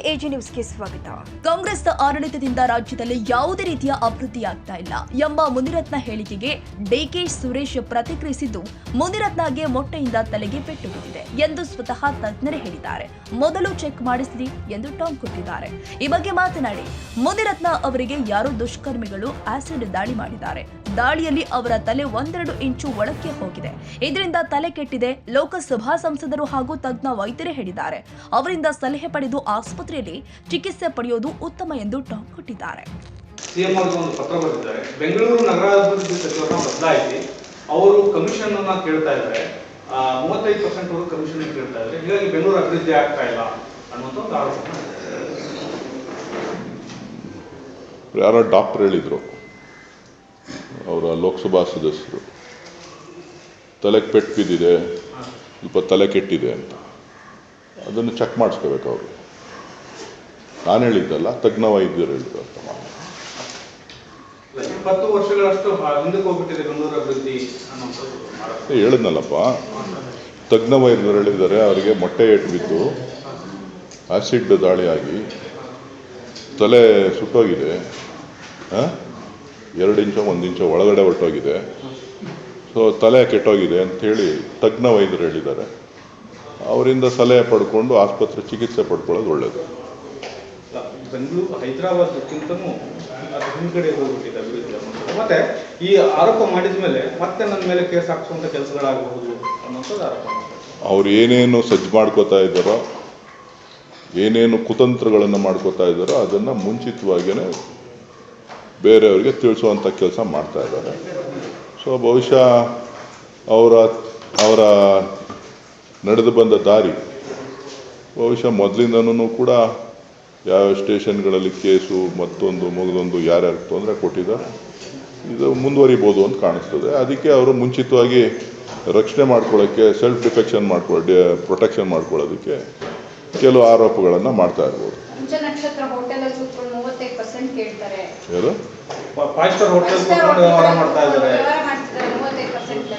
AG ನ್ಯೂಸ್ಗೆ ಸ್ವಾಗತ. ಕಾಂಗ್ರೆಸ್ ಆಡಳಿತದಿಂದ ರಾಜ್ಯದಲ್ಲಿ ಯಾವುದೇ ರೀತಿಯ ಅಭಿವೃದ್ಧಿ ಆಗ್ತಾ ಇಲ್ಲ ಎಂಬ ಮುನಿರತ್ನ ಹೇಳಿಕೆಗೆ ಡಿಕೆ ಸುರೇಶ್ ಪ್ರತಿಕ್ರಿಯಿಸಿದ್ದು, ಮುನಿರತ್ನಗೆ ಮೊಟ್ಟೆಯಿಂದ ತಲೆಗೆ ಪೆಟ್ಟು ಬಿದ್ದಿದೆ ಎಂದು ಸ್ವತಃ ತಜ್ಞರೇ ಹೇಳಿದ್ದಾರೆ. ಮೊದಲು ಚೆಕ್ ಮಾಡಿಸಲಿ ಎಂದು ಟಾಂಗ್ ಕೊಟ್ಟಿದ್ದಾರೆ. ಈ ಬಗ್ಗೆ ಮಾತನಾಡಿ, ಮುನಿರತ್ನ ಅವರಿಗೆ ಯಾರೋ ದುಷ್ಕರ್ಮಿಗಳು ಆಸಿಡ್ ದಾಳಿ ಮಾಡಿದ್ದಾರೆ. ದಾಳಿಯಲ್ಲಿ ಅವರ ತಲೆ 1-2 ಇಂಚು ಒಳಕ್ಕೆ ಹೋಗಿದೆ. ಇದರಿಂದ ತಲೆ ಕೆಟ್ಟಿದೆ. ಲೋಕಸಭಾ ಸಂಸದರು ಹಾಗೂ ತಜ್ಞ ವೈದ್ಯರೇ ಹೇಳಿದ್ದಾರೆ. ಅವರಿಂದ ಸಲಹೆ ಪಡೆದು ಆಸ್ಪತ್ರೆಯಲ್ಲಿ ಚಿಕಿತ್ಸೆ ಪಡೆಯೋದು ಉತ್ತಮ ಎಂದು ಟಾಂಗ್ ಕೊಟ್ಟಿದ್ದಾರೆ. ಸಿಎಂ ಅವರಿಗೆ ಒಂದು ಪತ್ರ ಬರೆದಿದ್ದಾರೆ. ಬೆಂಗಳೂರು ನಗರಾಭಿವೃದ್ಧಿ ಸಚಿವರನ್ನ ಬದಲಾಯಿಸಿ ಅವರು ಕಮಿಷನ್ ಅನ್ನ ಕೇಳ್ತಾ ಇದ್ದಾರೆ. 35% ಅವರು ಕಮಿಷನ್ ಕೇಳ್ತಾ ಇದ್ದಾರೆ. ಹೀಗಾಗಿ ಬೆಂಗಳೂರು ಅಭಿವೃದ್ಧಿ ಆಗ್ತಾ ಇಲ್ಲ ಅನ್ನುವಂಥ ಒಂದು ಆರೋಪ. ಯಾರೋ ಡಾಕ್ಟರ್ ಹೇಳಿದ್ರು, ಅವರ ಲೋಕಸಭಾ ಸದಸ್ಯರು, ತಲೆಗೆ ಪೆಟ್ಟು ಬಿದ್ದಿದೆ, ಸ್ವಲ್ಪ ತಲೆ ಕೆಟ್ಟಿದೆ ಅಂತ. ಅದನ್ನು ಚೆಕ್ ಮಾಡಿಸ್ಕೋಬೇಕು ಅವರು. ನಾನು ಹೇಳಿದ್ದಲ್ಲ, ತಜ್ಞ ವೈದ್ಯರು ಹೇಳಿದ್ರು ಅಂತ. 20 ವರ್ಷಗಳಷ್ಟು ಹಿಂದಕ್ಕೆ ಹೋಗ್ಬಿಟ್ಟಿದೆ ಬೆಂಗಳೂರು ಅಭಿವೃದ್ಧಿ ಅನ್ನೋದು ಹೇಳಿದ್ನಲ್ಲಪ್ಪ. ತಜ್ಞ ವೈದ್ಯರು ಹೇಳಿದ್ದಾರೆ, ಅವರಿಗೆ ಮೊಟ್ಟೆ ಏಟು ಬಿದ್ದು ಆಸಿಡ್ ದಾಳಿಯಾಗಿ ತಲೆ ಸುಟ್ಟೋಗಿದೆ. 2 ಇಂಚು 1 ಇಂಚು ಒಳಗಡೆ ಹೊರಟೋಗಿದೆ. ಸೊ ತಲೆ ಕೆಟ್ಟೋಗಿದೆ ಅಂಥೇಳಿ ತಜ್ಞ ವೈದ್ಯರು ಹೇಳಿದ್ದಾರೆ. ಅವರಿಂದ ಸಲಹೆ ಪಡ್ಕೊಂಡು ಆಸ್ಪತ್ರೆ ಚಿಕಿತ್ಸೆ ಪಡ್ಕೊಳ್ಳೋದು ಒಳ್ಳೆಯದು. ಬೆಂಗಳೂರು ಹೈದರಾಬಾದ್ಕ್ಕಿಂತನೂ ಅದು ಹಿಂದ್ಗಡೆ ಹೋಗ್ಬಿಟ್ಟಿದೆ ಅಭಿವೃದ್ಧಿ. ಮತ್ತೆ ಈ ಆರೋಪ ಮಾಡಿದ ಮೇಲೆ ಮತ್ತೆ ನನ್ನ ಮೇಲೆ ಕೇಸ್ ಹಾಕ್ಸುವಂಥ ಕೆಲಸಗಳಾಗಬಹುದು ಅನ್ನೋಂಥದ್ದು ಆರೋಪ. ಅವ್ರು ಏನೇನು ಸಜ್ಜು ಮಾಡ್ಕೋತಾ ಇದ್ದಾರೋ, ಏನೇನು ಕುತಂತ್ರಗಳನ್ನು ಮಾಡ್ಕೋತಾ ಇದ್ದಾರೋ ಅದನ್ನು ಮುಂಚಿತವಾಗಿಯೇ ಬೇರೆಯವರಿಗೆ ತಿಳಿಸುವಂಥ ಕೆಲಸ ಮಾಡ್ತಾ ಇದ್ದಾರೆ. ಸೊ ಬಹುಶಃ ಅವರ ನಡೆದು ಬಂದ ದಾರಿ ಬಹುಶಃ ಮೊದಲಿಂದನೂ ಕೂಡ ಯಾವ ಸ್ಟೇಷನ್ಗಳಲ್ಲಿ ಕೇಸು ಮಗದೊಂದು ಯಾರ್ಯಾರು ತೊಂದರೆ ಕೊಟ್ಟಿದ್ದಾರೆ, ಇದು ಮುಂದುವರಿಬೋದು ಅಂತ ಕಾಣಿಸ್ತದೆ. ಅದಕ್ಕೆ ಅವರು ಮುಂಚಿತವಾಗಿ ರಕ್ಷಣೆ ಮಾಡ್ಕೊಳ್ಳೋಕ್ಕೆ, ಸೆಲ್ಫ್ ಪ್ರೊಟೆಕ್ಷನ್ ಮಾಡ್ಕೊಳ್ಳೋದಕ್ಕೆ ಕೆಲವು ಆರೋಪಗಳನ್ನು ಮಾಡ್ತಾ ಇರ್ಬೋದು.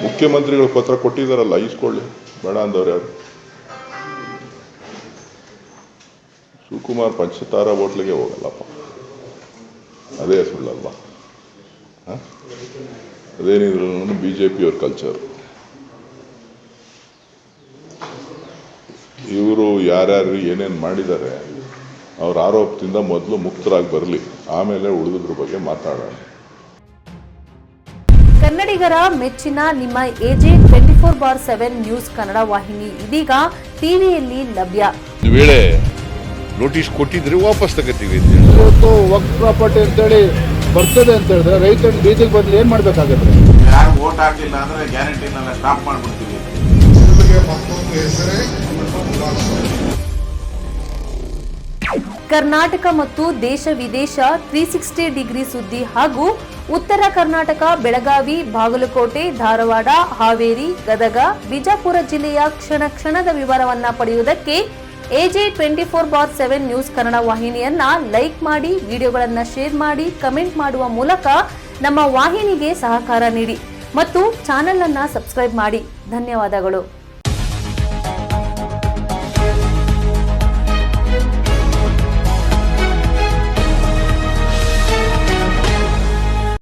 ಮುಖ್ಯಮಂತ್ರಿಗಳು ಪತ್ರ ಕೊಟ್ಟಿದ್ದಾರಲ್ಲ, ಇಸ್ಕೊಳ್ಳಿ, ಬೇಡ ಅಂದವ್ರು ಯಾರು? ಶಿವಕುಮಾರ್ ಪಂಚತಾರ ಹೋಟ್ಲಿಗೆ ಹೋಗಲ್ಲಪ್ಪ, ಅದೇ ಸುಳ್ಳಲ್ವಾ? ಅದೇನಿದ್ರು BJP ಅವ್ರ ಕಲ್ಚರ್. ಇವರು ಯಾರ್ಯಾರು ಏನೇನು ಮಾಡಿದ್ದಾರೆ ಅವ್ರ ಆರೋಪದಿಂದ ಮೊದಲು ಮುಕ್ತರಾಗಿ ಬರಲಿ, ಆಮೇಲೆ ಉಳಿದ್ರ ಬಗ್ಗೆ ಮಾತಾಡೋಣ. ಕನ್ನಡಿಗರ ಮೆಚ್ಚಿನ ನಿಮ್ಮ AJ 24/7 ನ್ಯೂಸ್ ಕನ್ನಡ ವಾಹಿನಿ ಇದೀಗ ಟಿವಿಯಲ್ಲಿ ಲಭ್ಯ. ವೇಳೆ ನೋಟಿಸ್ ಕೊಟ್ಟಿದ್ರೆ ವಾಪಸ್ ತಗೋತೀವಿ. ಇವತ್ತು ವಕ್ಫ್ ಪ್ರಾಪರ್ಟಿ ಅಂತೇಳಿ ಬರ್ತದೆ ಅಂತ ಹೇಳಿದ್ರೆ ರೈತರ ಬೀದಿಗೆ ಬದಲು ಏನ್ ಮಾಡ್ಬೇಕಾಗತ್ತೆ? ಯಾರು ವೋಟ್ ಹಾಕಲಿಲ್ಲ ಅಂದ್ರೆ ಗ್ಯಾರಂಟಿನೆಲ್ಲ ಸ್ಟಾಪ್ ಮಾಡ್ಬಿಡ್ತೀವಿ. ಕರ್ನಾಟಕ ಮತ್ತು ದೇಶ ವಿದೇಶ 360 ಡಿಗ್ರಿ ಸುದ್ದಿ ಹಾಗೂ ಉತ್ತರ ಕರ್ನಾಟಕ, ಬೆಳಗಾವಿ, ಬಾಗಲಕೋಟೆ, ಧಾರವಾಡ, ಹಾವೇರಿ, ಗದಗ, ಬಿಜಾಪುರ ಜಿಲ್ಲೆಯ ಕ್ಷಣ ಕ್ಷಣದ ವಿವರವನ್ನ ಪಡೆಯುವುದಕ್ಕೆ AJ 24/7 ನ್ಯೂಸ್ ಕನ್ನಡ ವಾಹಿನಿಯನ್ನ ಲೈಕ್ ಮಾಡಿ, ವಿಡಿಯೋಗಳನ್ನ ಶೇರ್ ಮಾಡಿ, ಕಮೆಂಟ್ ಮಾಡುವ ಮೂಲಕ ನಮ್ಮ ವಾಹಿನಿಗೆ ಸಹಕಾರ ನೀಡಿ ಮತ್ತು ಚಾನೆಲ್ ಅನ್ನ ಸಬ್ಸ್ಕ್ರೈಬ್ ಮಾಡಿ. ಧನ್ಯವಾದಗಳು.